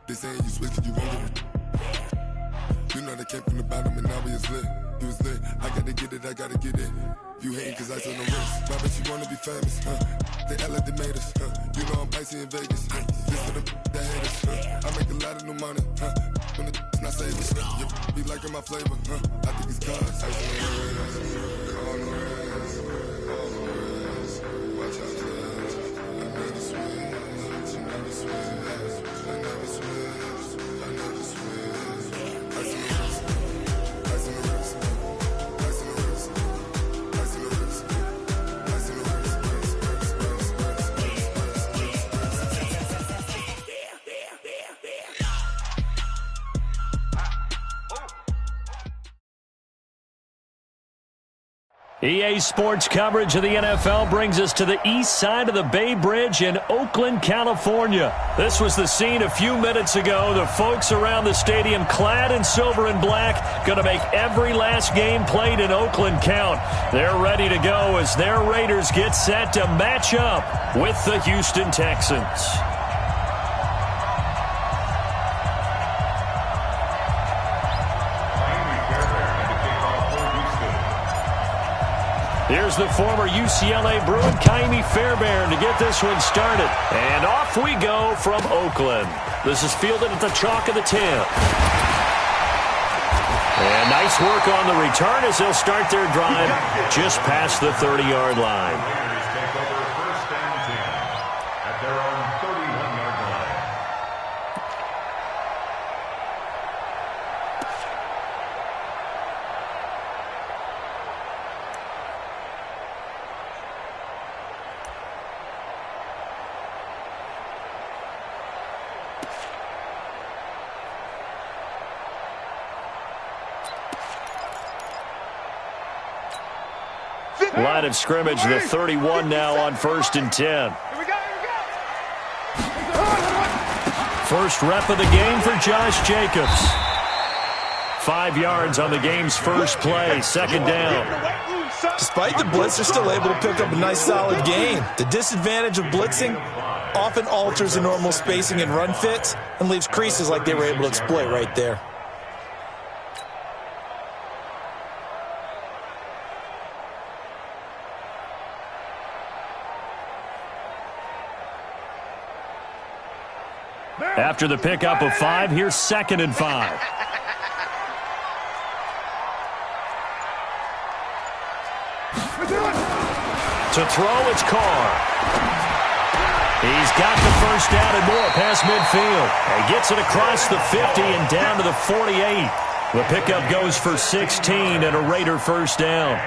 They saying you switch and you won't get it. You know they came from the bottom and now we is lit. You was lit. I gotta get it, I gotta get it. You hating cause I took no risks. Why bet you wanna be famous, huh? They act like they made us, huh? You know I'm icy in Vegas, huh? This for the that hate us, huh? I make a lot of new money, huh? When the not save us, you be liking my flavor, huh? I think it's cause ice on the res, on the res, on the res. Watch out, cuz I never switch, I never switch, I never switch, I never switch. Ice on the res, ice on the res, ice on the res, ice on the res, ice on the res. EA Sports coverage of the NFL brings us to the east side of the Bay Bridge in Oakland, California. This was the scene a few minutes ago. The folks around the stadium clad in silver and black going to make every last game played in Oakland count. They're ready to go as their Raiders get set to match up with the Houston Texans. Here's the former UCLA Bruin, Kaimi Fairbairn, to get this one started. And off we go from Oakland. This is fielded at the chalk of the 10. And nice work on the return as they'll start their drive just past the 30-yard line. Take over first and 10 at their own 31-yard line. Line of scrimmage, the 31 now on first and 10. First rep of the game for Josh Jacobs. 5 yards on the game's first play, second down. Despite the blitz, they're still able to pick up a nice solid gain. The disadvantage of blitzing often alters the normal spacing and run fits and leaves creases like they were able to exploit right there. After the pickup of 5, here's second and 5. To throw, it's Carr. He's got the first down and more past midfield. He gets it across the 50 and down to the 48. The pickup goes for 16 and a Raider first down.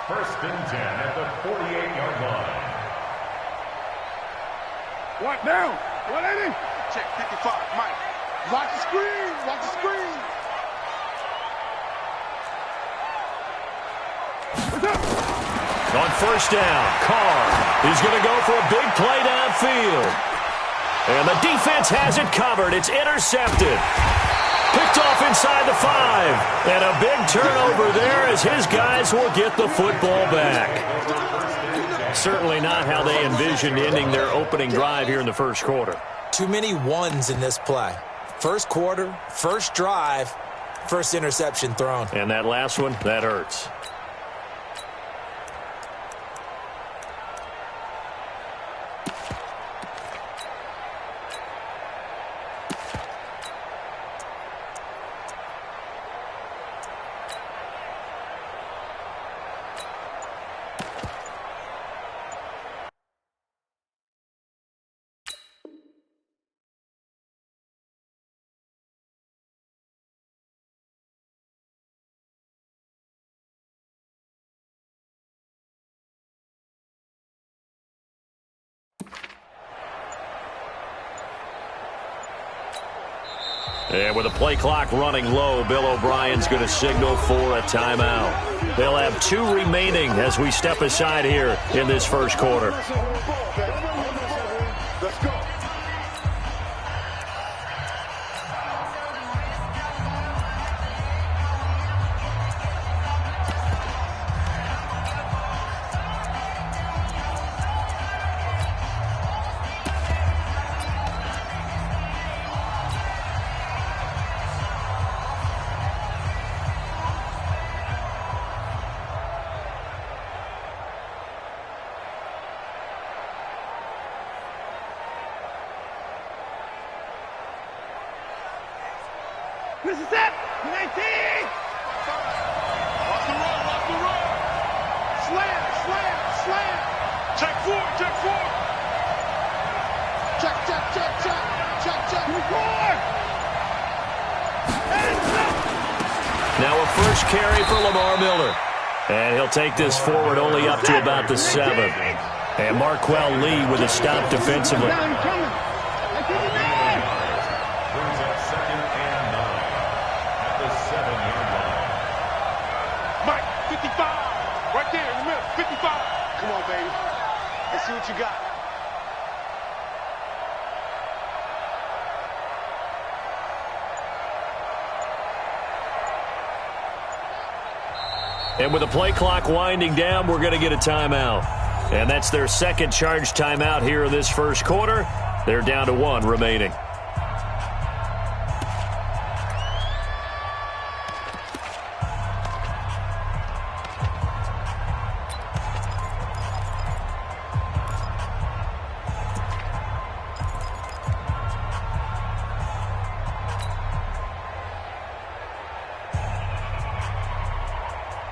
First and 10 at the 48-yard line. What now? 180? Check 55, Mike. Watch the screen, watch the screen. On first down, Carr is going to go for a big play downfield. And the defense has it covered. It's intercepted. Picked off inside the 5. And a big turnover there as his guys will get the football back. Certainly not how they envisioned ending their opening drive here in the first quarter. Too many ones in this play. First quarter, first drive, first interception thrown. And that last one, that hurts. And with the play clock running low, Bill O'Brien's going to signal for a timeout. They'll have 2 remaining as we step aside here in this first quarter. Let's go. This is it. 19. Watch the run. Watch the run. Slam. Slam. Slam. Check forward. Check forward. Check. Check. Check. Check. Check. Check. Forward. Now a first carry for Lamar Miller. And he'll take this forward only up to about the 7. And Marquell Lee with a stop defensively. Brings up 2nd and 9 at the 7-yard line. Mike, 55. Right there in the middle. 55. Come on, baby. Let's see what you got. And with the play clock winding down, we're going to get a timeout. And that's their second charge timeout here in this first quarter. They're down to 1 remaining.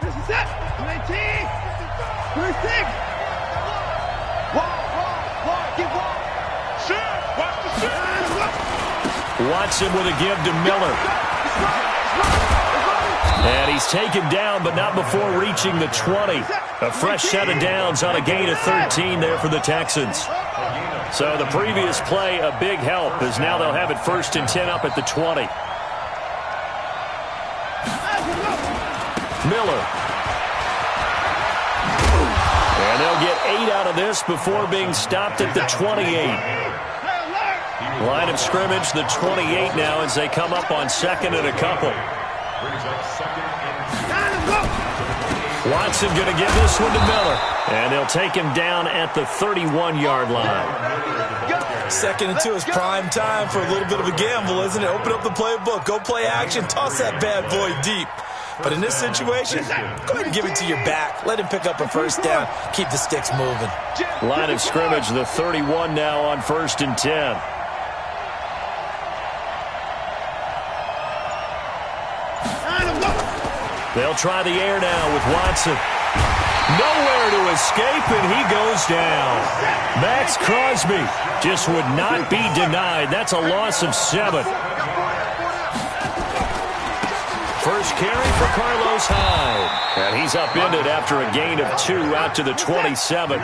This is it. 19. 26. Watson with a give to Miller. And he's taken down, but not before reaching the 20. A fresh set of downs on a gain of 13 there for the Texans. So the previous play, a big help, as now they'll have it 1st and 10 up at the 20. Miller. And they'll get 8 out of this before being stopped at the 28. Line of scrimmage, the 28 now as they come up on 2nd and a couple. Watson going to give this one to Miller. And they'll take him down at the 31-yard line. 2nd and 2 is prime time for a little bit of a gamble, isn't it? Open up the playbook, go play action, toss that bad boy deep. But in this situation, go ahead and give it to your back. Let him pick up a first down. Keep the sticks moving. Line of scrimmage, the 31 now on 1st and 10. They'll try the air now with Watson. Nowhere to escape, and he goes down. Max Crosby just would not be denied. That's a loss of 7. First carry for Carlos Hyde. And he's upended after a gain of 2 out to the 27.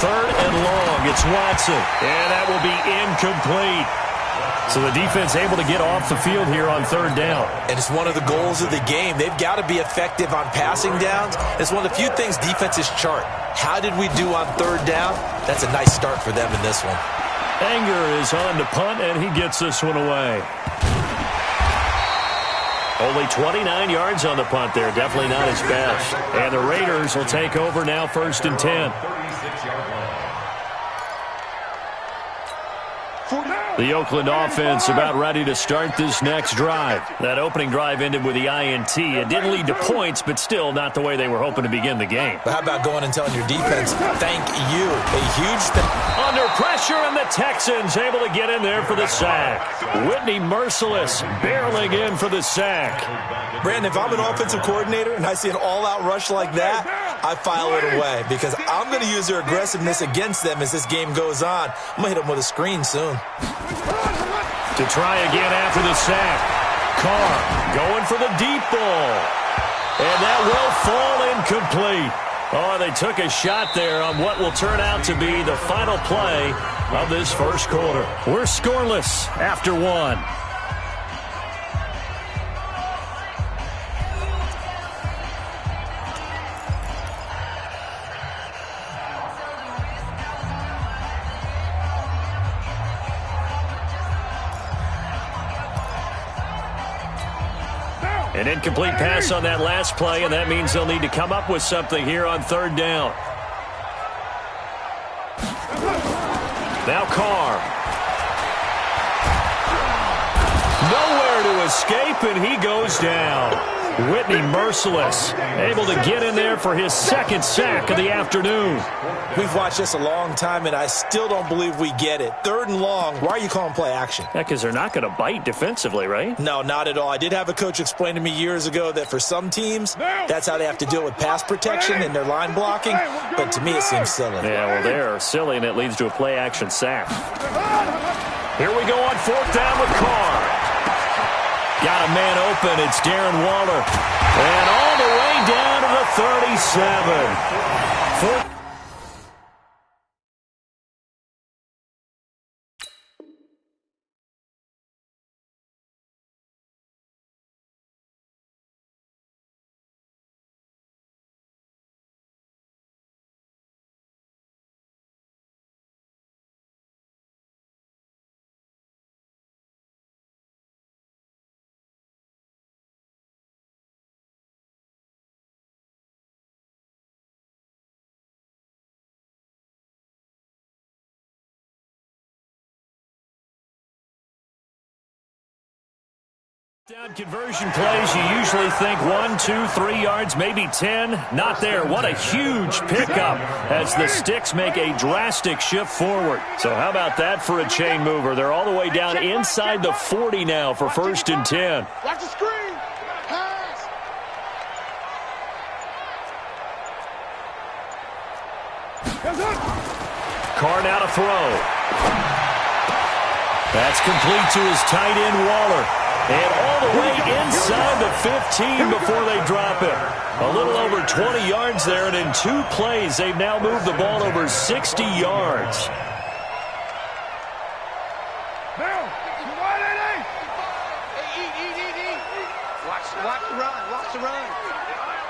Third and long, it's Watson. And that will be incomplete. So the defense able to get off the field here on 3rd down. And it's one of the goals of the game. They've got to be effective on passing downs. It's one of the few things defenses chart. How did we do on 3rd down? That's a nice start for them in this one. Anger is on to punt, and he gets this one away. Only 29 yards on the punt there. Definitely not his best. And the Raiders will take over now 1st and 10. The Oakland offense about ready to start this next drive. That opening drive ended with the INT. It didn't lead to points, but still not the way they were hoping to begin the game. But how about going and telling your defense, thank you. A huge thing. Under pressure, and the Texans able to get in there for the sack. Whitney Merciless barreling in for the sack. Brandon, if I'm an offensive coordinator and I see an all-out rush like that, I file it away because I'm going to use their aggressiveness against them as this game goes on. I'm going to hit them with a screen soon. To try again after the sack. Carr going for the deep ball. And that will fall incomplete. Oh, they took a shot there on what will turn out to be the final play of this first quarter. We're scoreless after 1. An incomplete pass on that last play, and that means they'll need to come up with something here on 3rd down. Now Carr. Nowhere to escape, and he goes down. Whitney merciless, able to get in there for his second sack of the afternoon. We've watched this a long time, and I still don't believe we get it. 3rd and long, why are you calling play action? Yeah, because they're not going to bite defensively, right? No, not at all. I did have a coach explain to me years ago that for some teams, that's how they have to deal with pass protection and their line blocking, but to me it seems silly. Yeah, well, they're silly, and it leads to a play action sack. Here we go on 4th down with Carr. Got a man open. It's Darren Waller. And all the way down to the 37. Down conversion plays, you usually think 1, 2, 3 yards, maybe 10. Not there. What a huge pickup as the Sticks make a drastic shift forward. So how about that for a chain mover? They're all the way down inside the 40 now for 1st and 10. Watch the screen. Pass. Carr now to throw. That's complete to his tight end, Waller. And all the way inside the 15 before they drop it. A little over 20 yards there, and in 2 plays, they've now moved the ball over 60 yards. Watch the run. Watch the run.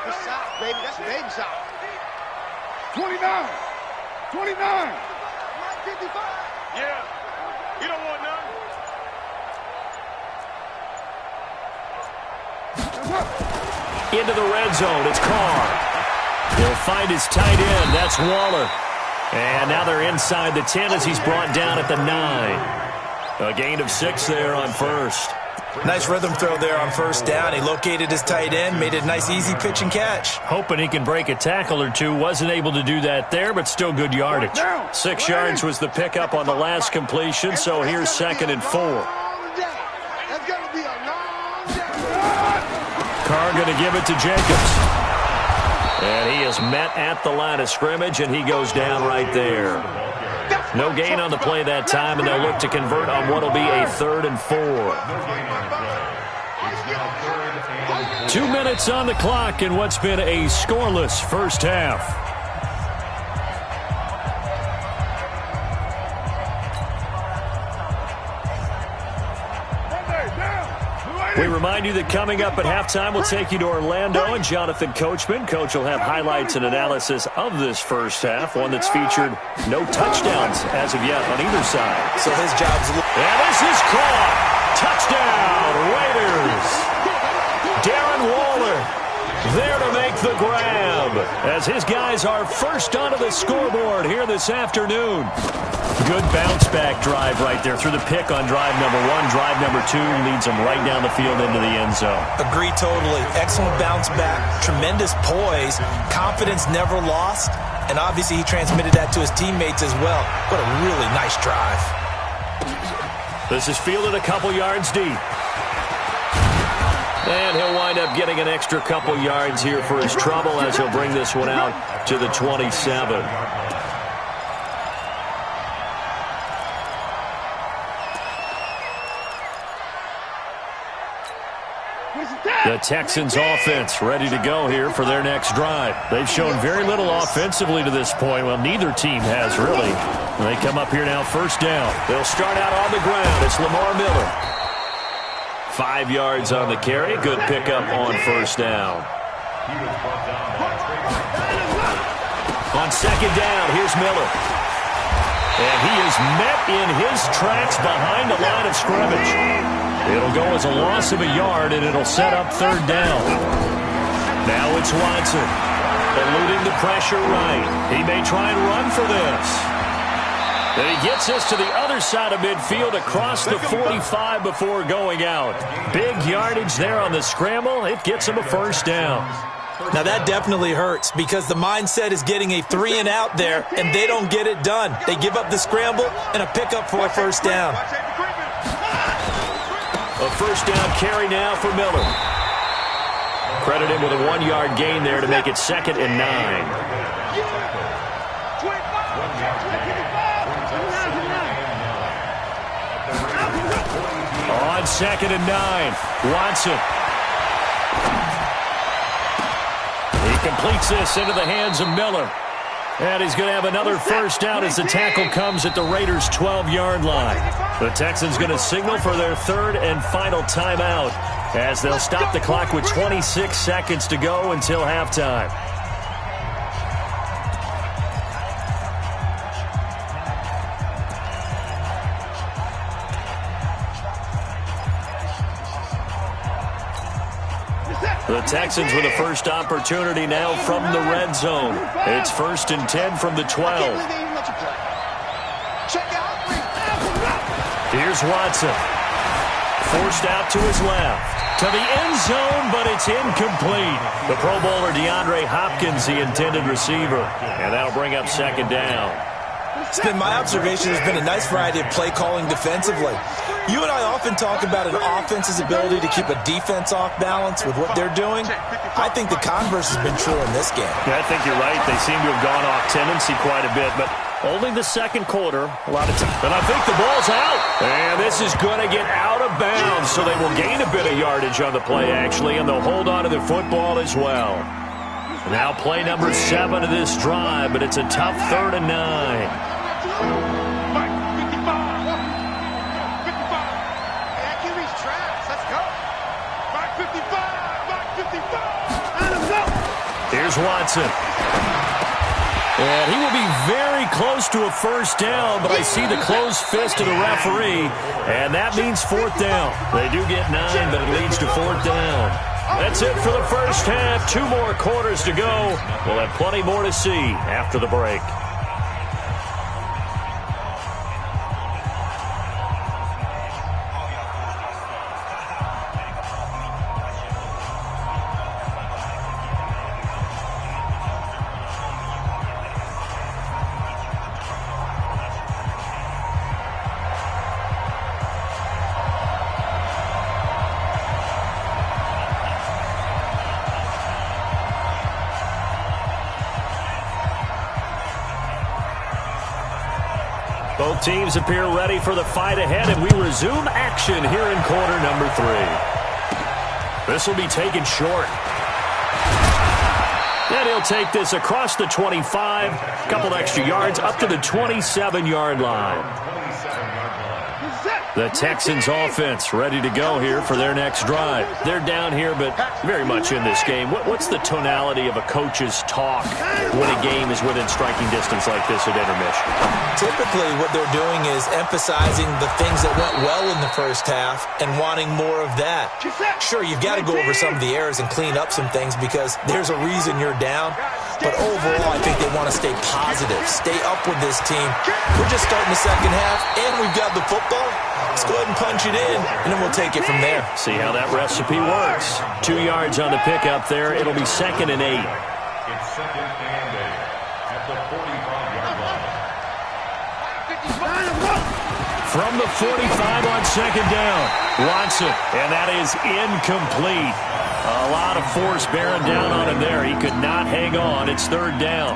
That's south, baby. That's baby south. 29. 29. 55. Yeah. You don't want none. Into the red zone, it's Carr. He'll find his tight end, that's Waller. And now they're inside the 10 as he's brought down at the 9. A gain of 6 there on 1st. Nice rhythm throw there on 1st down. He located his tight end, made it a nice easy pitch and catch. Hoping he can break a tackle or two. Wasn't able to do that there, but still good yardage. 6 yards was the pickup on the last completion, so here's 2nd and 4. Carr going to give it to Jacobs. And he is met at the line of scrimmage, and he goes down right there. No gain on the play that time, and they'll look to convert on what will be a 3rd and 4. 2 minutes on the clock in what's been a scoreless first half. We remind you that coming up at halftime, we'll take you to Orlando and Jonathan Coachman. Coach will have highlights and analysis of this first half, one that's featured no touchdowns as of yet on either side. So his job's... And this is caught. Touchdown, Raiders. Darren Waller there to make the grab as his guys are first onto the scoreboard here this afternoon. Good bounce-back drive right there through the pick on drive number 1. Drive number 2 leads them right down the field into the end zone. Agree totally. Excellent bounce-back, tremendous poise, confidence never lost, and obviously he transmitted that to his teammates as well. What a really nice drive. This is fielded a couple yards deep. And he'll wind up getting an extra couple yards here for his trouble as he'll bring this one out to the 27. The Texans offense ready to go here for their next drive. They've shown very little offensively to this point. Well, neither team has really. They come up here now 1st down. They'll start out on the ground. It's Lamar Miller. 5 yards on the carry. Good pickup on 1st down. On 2nd down, here's Miller. And he is met in his tracks behind the line of scrimmage. It'll go as a loss of a yard, and it'll set up 3rd down. Now it's Watson, eluding the pressure right. He may try and run for this. And he gets us to the other side of midfield across the 45 before going out. Big yardage there on the scramble. It gets him a first down. Now that definitely hurts because the mindset is getting a 3-and-out there, and they don't get it done. They give up the scramble and a pickup for a first down. A first down carry now for Miller. Credit him with a 1-yard gain there to make it 2nd and 9. On 2nd and 9, Watson. He completes this into the hands of Miller. And he's going to have another first down as the tackle comes at the Raiders' 12-yard line. The Texans going to signal for their 3rd and final timeout as they'll stop the clock with 26 seconds to go until halftime. The Texans with a first opportunity now from the red zone. It's 1st and 10 from the 12. Here's Watson. Forced out to his left. To the end zone, but it's incomplete. The Pro Bowler DeAndre Hopkins, the intended receiver. And that'll bring up 2nd down. It's been my observation there's been a nice variety of play calling defensively. You and I often talk about an offense's ability to keep a defense off balance with what they're doing. I think the converse has been true in this game. Yeah, I think you're right. They seem to have gone off tendency quite a bit, but only the 2nd quarter. A lot of time. And I think the ball's out. And this is going to get out of bounds, so they will gain a bit of yardage on the play, actually, and they'll hold on to the football as well. Now play number 7 of this drive, but it's a tough 3rd and 9. Here's Watson. And he will be very close to a first down, but I see the closed fist of the referee, and that means 4th down. They do get 9, but it leads to 4th down. That's it for the first half. 2 more quarters to go. We'll have plenty more to see after the break. Both teams appear ready for the fight ahead, and we resume action here in quarter number 3. This will be taken short. And he'll take this across the 25, a couple extra yards, up to the 27-yard line. The Texans offense ready to go here for their next drive. They're down here, but very much in this game. What's the tonality of a coach's talk when a game is within striking distance like this at intermission? Typically, what they're doing is emphasizing the things that went well in the first half and wanting more of that. Sure, you've got to go over some of the errors and clean up some things because there's a reason you're down. But overall, I think they want to stay positive, stay up with this team. We're just starting the second half, and we've got the football. Let's go ahead and punch it in, and then we'll take it from there. See how that recipe works. 2 yards on the pickup there. It'll be 2nd and 8. It's 2nd and 8 at the 45-yard line. From the 45 on 2nd down, Watson, and that is incomplete. A lot of force bearing down on him there. He could not hang on. It's 3rd down.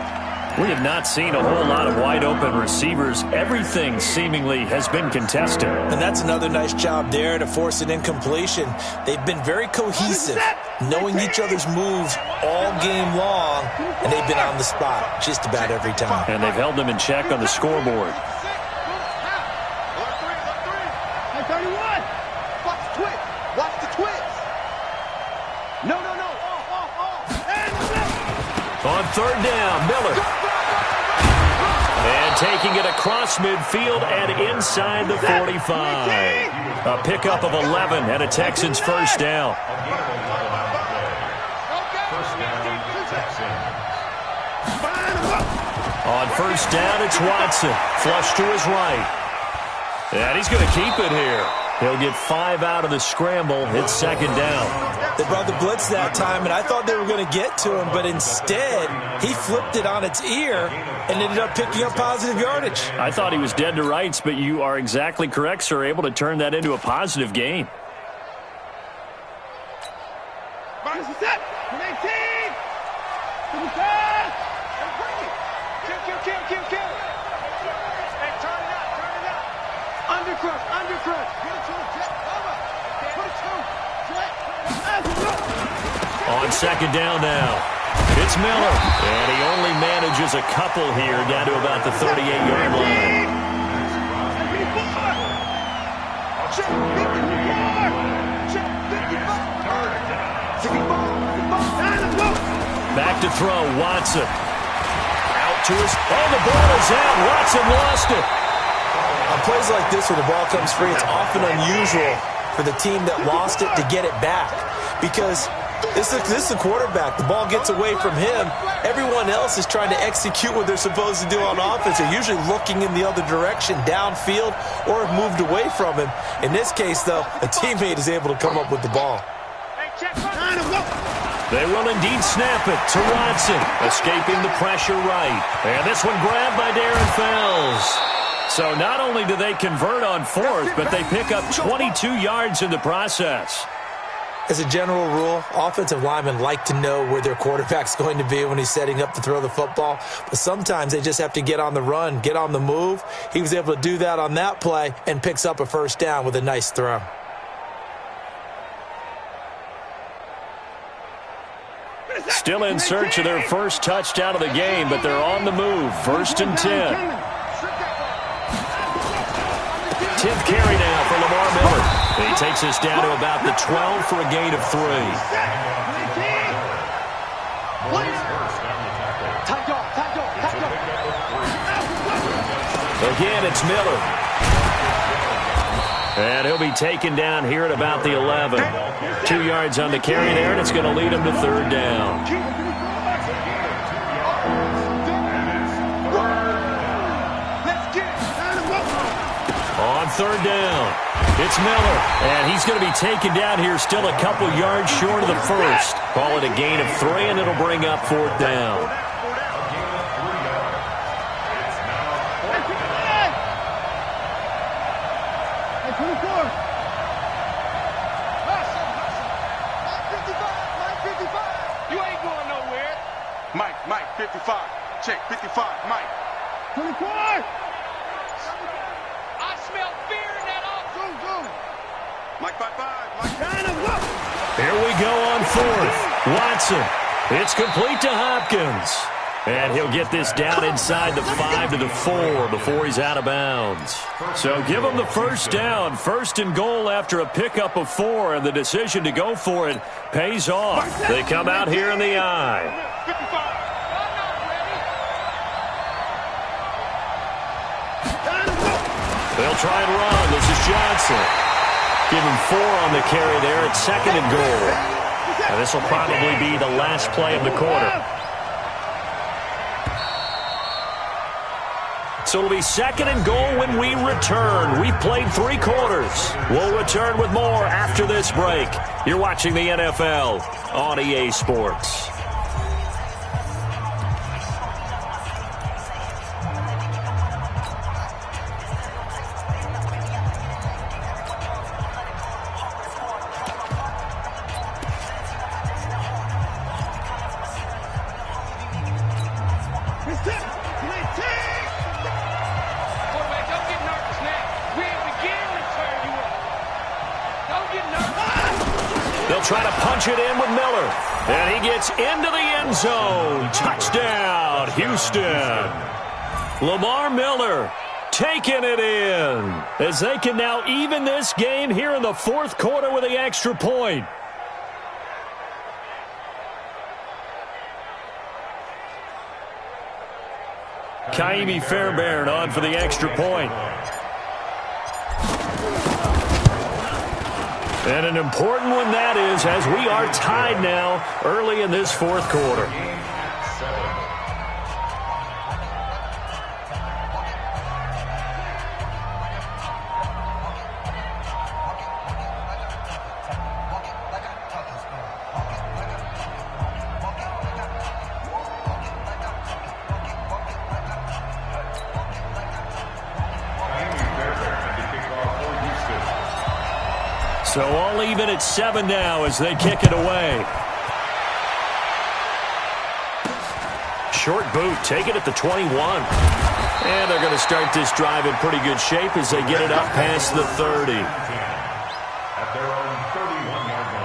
We have not seen a whole lot of wide-open receivers. Everything seemingly has been contested. And that's another nice job there to force an incompletion. They've been very cohesive, knowing each other's moves all game long, and they've been on the spot just about every time. And they've held them in check on the scoreboard. Watch the twist. No. On 3rd down, Miller. And taking it across midfield and inside the 45. A pickup of 11 and a Texans first down. First down, Texans. On first down, it's Watson. Flush to his right. And he's going to keep it here. He'll get 5 out of the scramble. It's second down. They brought the blitz that time, and I thought they were going to get to him, but instead, he flipped it on its ear and ended up picking up positive yardage. I thought he was dead to rights, but you are exactly correct, sir. Able to turn that into a positive gain. On second down now, it's Miller. And he only manages a couple here down to about the 38-yard line. Back to throw, Watson. Out to his... Oh, the ball is out. Watson lost it. On plays like this where the ball comes free, it's often unusual for the team that lost it to get it back. Because this is the quarterback. The ball gets away from him. Everyone else is trying to execute what they're supposed to do on offense. They're usually looking in the other direction, downfield, or have moved away from him. In this case, though, a teammate is able to come up with the ball. They will indeed snap it to Watson, escaping the pressure right. And this one grabbed by Darren Fells. So not only do they convert on fourth, but they pick up 22 yards in the process. As a general rule, offensive linemen like to know where their quarterback's going to be when he's setting up to throw the football. But sometimes they just have to get on the run, get on the move. He was able to do that on that play and picks up a first down with a nice throw. Still in search of their first touchdown of the game, but they're on the move. 1st and 10. 10th carry now for Lamar Miller. He takes us down to about the 12 for a gain of 3. Again, it's Miller. And he'll be taken down here at about the 11. 2 yards on the carry there, and it's going to lead him to 3rd down. On 3rd down, it's Miller. And he's going to be taken down here still a couple yards short of the first. Call it a gain of 3, and it'll bring up 4th down. Mike, 55. Check, 55, Mike. 24! I smell fear in that offense. Go. Mike, 5-5. Mike, Here we go on 4th. Watson. It's complete to Hopkins. And he'll get this down inside the 5 to the 4 before he's out of bounds. So give him the first down. 1st and goal after a pickup of 4, and the decision to go for it pays off. They come out here in the eye. 55. They'll try and run. This is Johnson. Give him 4 on the carry there. It's 2nd and goal. And this will probably be the last play of the quarter. So it'll be 2nd and goal when we return. We've played 3 quarters. We'll return with more after this break. You're watching the NFL on EA Sports. Try to punch it in with Miller. And he gets into the end zone. Touchdown, Houston. Lamar Miller taking it in as they can now even this game here in the 4th quarter with the extra point. Kaimi Fairbairn on for the extra point. And an important one that is, as we are tied now early in this 4th quarter. So all even at 7 now as they kick it away. Short boot, take it at the 21. And they're going to start this drive in pretty good shape as they get it up past the 30. At their own 31-yard line.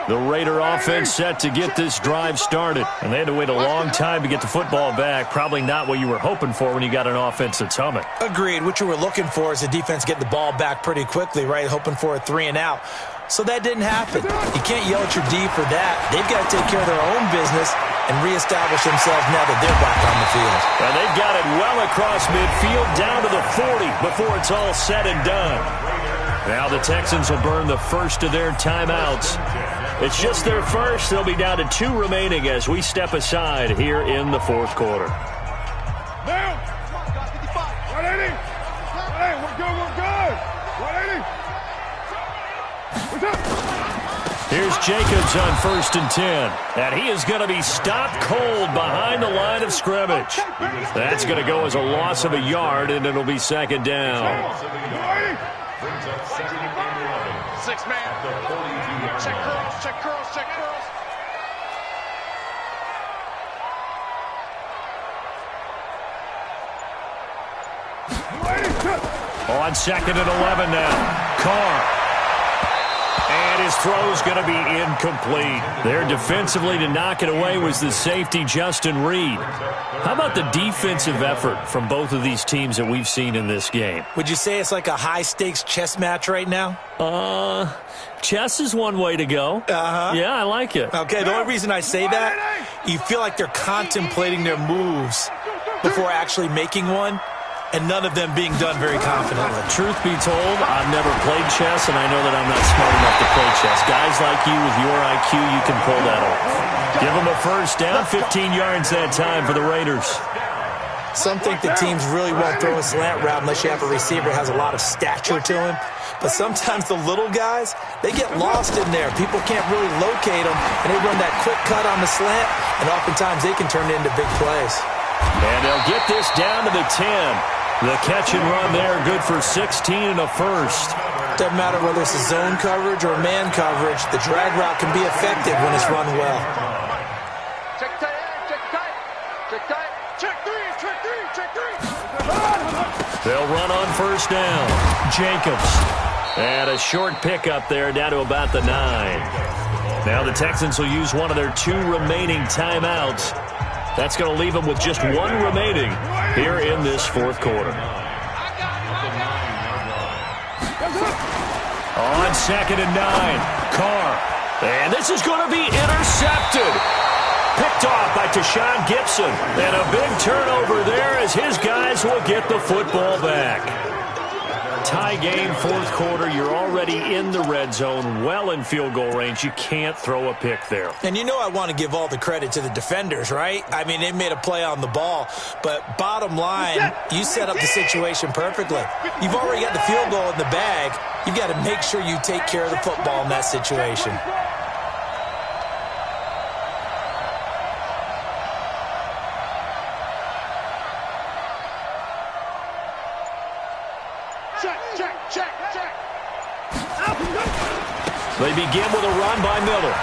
The Raider offense set to get this drive started. And they had to wait a long time to get the football back. Probably not what you were hoping for when you got an offense that's humming. Agreed. What you were looking for is the defense getting the ball back pretty quickly, right? Hoping for a 3 and out. So that didn't happen. You can't yell at your D for that. They've got to take care of their own business and reestablish themselves now that they're back on the field. And they've got it well across midfield down to the 40 before it's all said and done. Now the Texans will burn the first of their timeouts. It's just their first. They'll be down to 2 remaining as we step aside here in the fourth quarter. Now! 180! Hey, we're good, we're good! 180! What's up? Here's Jacobs on 1st and 10. And he is going to be stopped cold behind the line of scrimmage. That's going to go as a loss of a yard, and it'll be 2nd down. Brings up 2nd and 11. 6 man. At the 42-yard Check line. curls, check curls, check curls. On 2nd and 11 now. Carr. And his throw's going to be incomplete. There defensively to knock it away was the safety, Justin Reed. How about the defensive effort from both of these teams that we've seen in this game? Would you say it's like a high-stakes chess match right now? Chess is one way to go. Uh-huh. Yeah, I like it. Okay, the only reason I say that, you feel like they're contemplating their moves before actually making one, and none of them being done very confidently. Truth be told, I've never played chess, and I know that I'm not smart enough to play chess. Guys like you with your IQ, you can pull that off. Give them a first down, 15 yards that time for the Raiders. Some think the teams really won't throw a slant route unless you have a receiver who has a lot of stature to him. But sometimes the little guys, they get lost in there. People can't really locate them, and they run that quick cut on the slant, and oftentimes they can turn it into big plays. And they'll get this down to the 10. The catch and run there, good for 16 and a first. Doesn't matter whether it's a zone coverage or man coverage, the drag route can be effective when it's run well. Check tight, check tight, check tight. Check 3, check 3, check 3. They'll run on 1st down. Jacobs. And a short pickup there down to about the 9. Now the Texans will use one of their 2 remaining timeouts. That's going to leave them with just 1 remaining here in this fourth quarter. On 2nd and 9, Carr. And this is going to be intercepted. Picked off by Tashawn Gibson. And a big turnover there as his guys will get the football back. Tie game, fourth quarter. You're already in the red zone, well in field goal range. You can't throw a pick there. And you know I want to give all the credit to the defenders, right? I mean, they made a play on the ball. But bottom line, you set up the situation perfectly. You've already got the field goal in the bag. You've got to make sure you take care of the football in that situation. They begin with a run by Miller.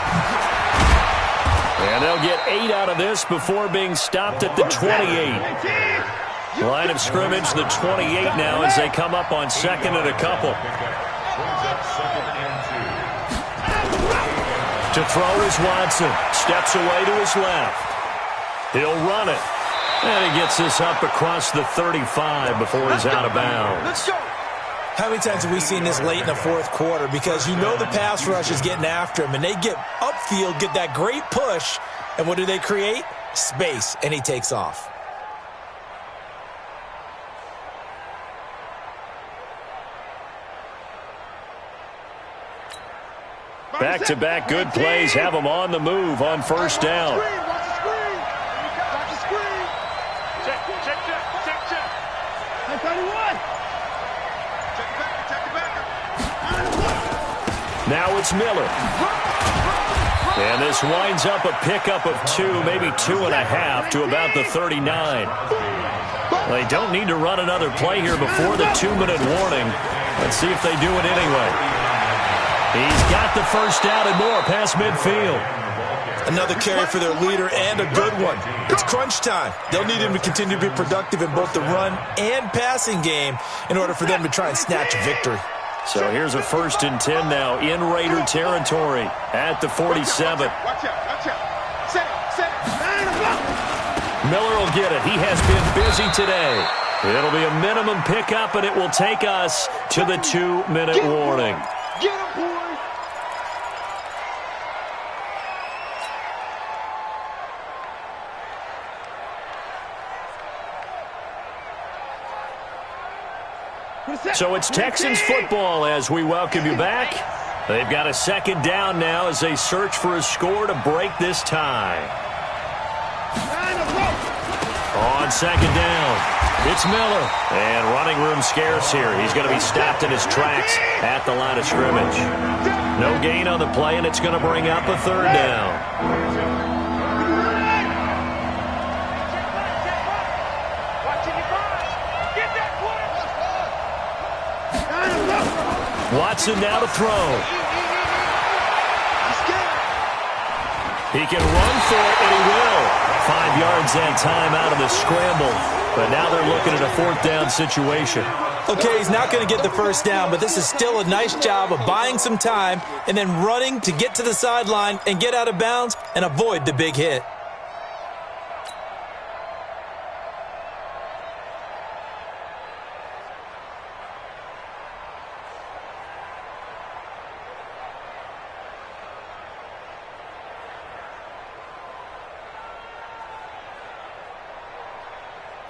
And they'll get 8 out of this before being stopped at the 28. Line of scrimmage, the 28 now as they come up on 2nd and a couple. To throw is Watson. Steps away to his left. He'll run it. And he gets this up across the 35 before he's out of bounds. Let's go. How many times have we seen this late in the fourth quarter? Because you know the pass rush is getting after him, and they get upfield, get that great push, and what do they create? Space, and he takes off. Back-to-back good plays have them on the move on 1st down. Watch the screen. Watch the screen. Check, check, check, check, check. 31. Check the backer, check the backer. Now it's Miller. And this winds up a pickup of 2, maybe 2.5 to about the 39. They don't need to run another play here before the 2-minute warning. Let's see if they do it anyway. He's got the first down and more past midfield. Another carry for their leader and a good one. It's crunch time. They'll need him to continue to be productive in both the run and passing game in order for them to try and snatch a victory. So here's a 1st and 10 now in Raider territory at the 47. Watch out. Set it. Miller will get it. He has been busy today. It'll be a minimum pickup, and it will take us to the 2-minute warning. Get him, boy. So it's Texans football as we welcome you back. They've got a 2nd down now as they search for a score to break this tie. On 2nd down, it's Miller. And running room scarce here. He's going to be stopped in his tracks at the line of scrimmage. No gain on the play, and it's going to bring up a 3rd down. Watson now to throw. He can run for it, and he will. 5 yards that time out of the scramble. But now they're looking at a 4th down situation. Okay, he's not going to get the first down, but this is still a nice job of buying some time and then running to get to the sideline and get out of bounds and avoid the big hit.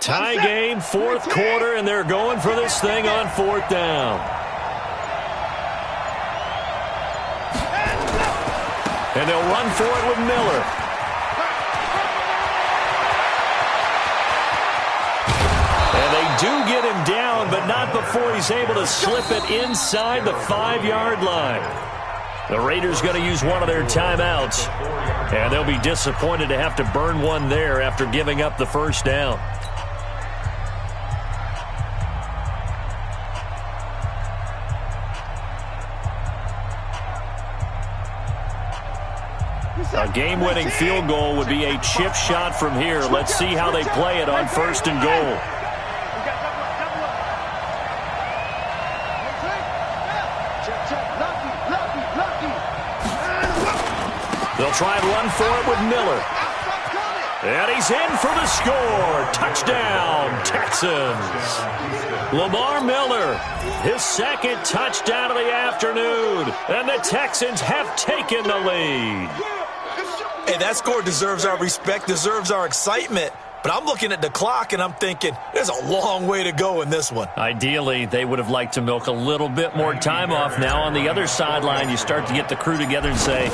Tie game, 4th quarter, and they're going for this thing on 4th down. And they'll run for it with Miller. And they do get him down, but not before he's able to slip it inside the 5-yard line. The Raiders going to use one of their timeouts, and they'll be disappointed to have to burn one there after giving up the first down. A game-winning field goal would be a chip shot from here. Let's see how they play it on 1st and goal. They'll try and run for it with Miller. And he's in for the score. Touchdown, Texans. Lamar Miller, his 2nd touchdown of the afternoon. And the Texans have taken the lead. Hey, that score deserves our respect, deserves our excitement. But I'm looking at the clock, and I'm thinking there's a long way to go in this one. Ideally, they would have liked to milk a little bit more time off. Now on the other sideline, you start to get the crew together and say,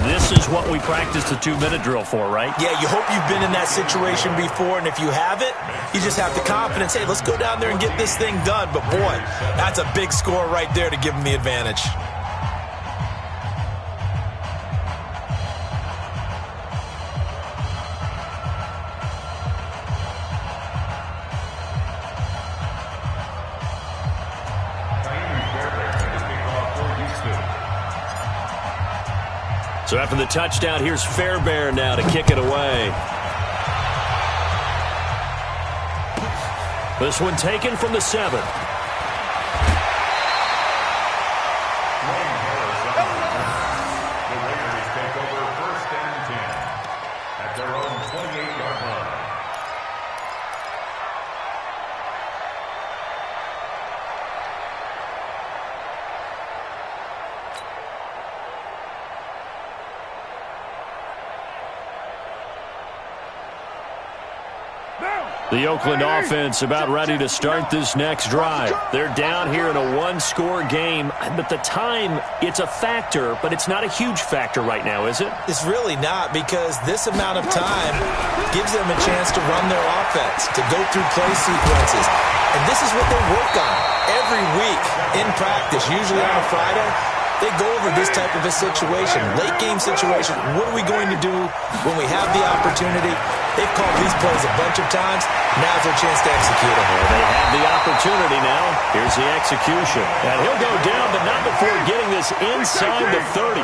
this is what we practiced the 2-minute drill for, right? Yeah, you hope you've been in that situation before, and if you haven't, you just have the confidence, hey, let's go down there and get this thing done. But, boy, that's a big score right there to give them the advantage. So after the touchdown, here's Fairbairn now to kick it away. This one taken from the 7. The Raiders take over 1st and 10 at their own 28-yard line. The Oakland offense about ready to start this next drive. They're down here in a 1-score game, but the time, it's a factor, but it's not a huge factor right now, is it? It's really not, because this amount of time gives them a chance to run their offense, to go through play sequences. And this is what they work on every week in practice, usually on a Friday. They go over this type of a situation, late game situation. What are we going to do when we have the opportunity? They've called these plays a bunch of times. Now's their chance to execute them. Well, they have the opportunity now. Here's the execution. And he'll go down, but not before getting this inside the 30.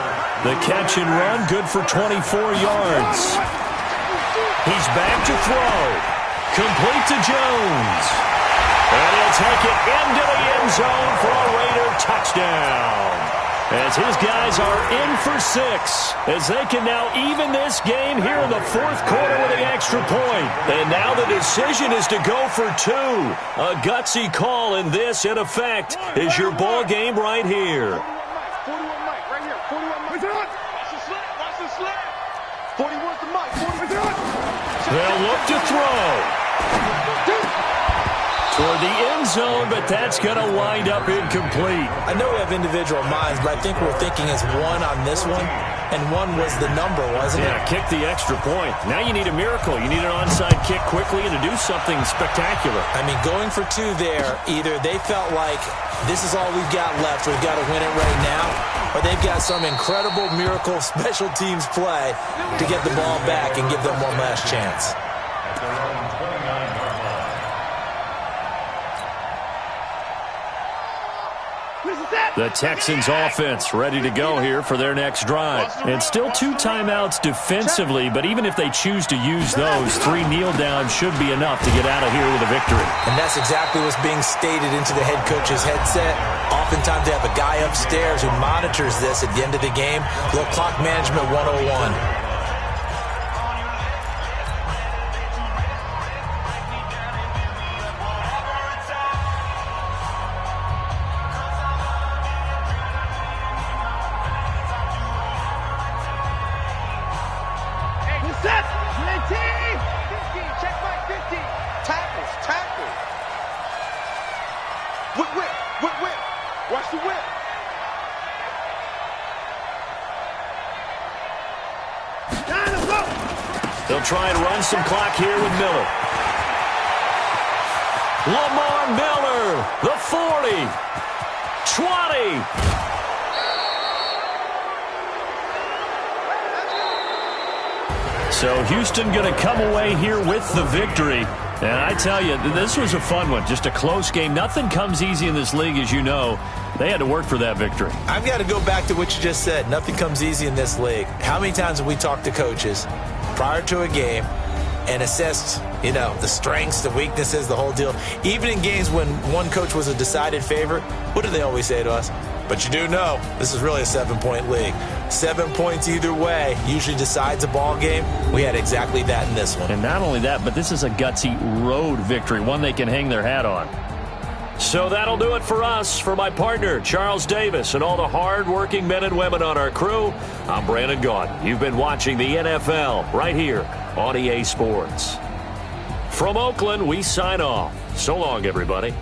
The catch and run, good for 24 yards. He's back to throw. Complete to Jones. And he'll take it into the end zone for a Raider touchdown. As his guys are in for 6, as they can now even this game here in the fourth quarter with the extra point. And now the decision is to go for 2. A gutsy call, and this, in effect, is your ball game right here. 41 Mike, right here. 41 Mike. Watch the slant. Watch the slant. 41's the Mike. 41. They'll look to throw toward the end zone, but that's going to wind up incomplete. I know we have individual minds, but I think we're thinking as 1 on this one, and 1 was the number, wasn't it? Yeah, kick the extra point. Now you need a miracle. You need an onside kick quickly and to do something spectacular. I mean, going for 2 there, either they felt like this is all we've got left, we've got to win it right now, or they've got some incredible miracle special teams play to get the ball back and give them one last chance. The Texans offense ready to go here for their next drive. And still 2 timeouts defensively, but even if they choose to use those, 3 kneel downs should be enough to get out of here with a victory. And that's exactly what's being stated into the head coach's headset. Oftentimes they have a guy upstairs who monitors this at the end of the game. Little clock management 101. Watch the whip. They'll try and run some clock here with Miller. Lamar Miller, the 40, 20. So Houston going to come away here with the victory. And I tell you, this was a fun one. Just a close game. Nothing comes easy in this league, as you know. They had to work for that victory. I've got to go back to what you just said. Nothing comes easy in this league. How many times have we talked to coaches prior to a game and assessed, the strengths, the weaknesses, the whole deal? Even in games when one coach was a decided favorite, what do they always say to us? But you do know this is really a 7-point league. 7 points either way usually decides a ball game. We had exactly that in this one. And not only that, but this is a gutsy road victory, one they can hang their hat on. So that'll do it for us. For my partner, Charles Davis, and all the hard-working men and women on our crew, I'm Brandon Gaudin. You've been watching the NFL right here on EA Sports. From Oakland, we sign off. So long, everybody.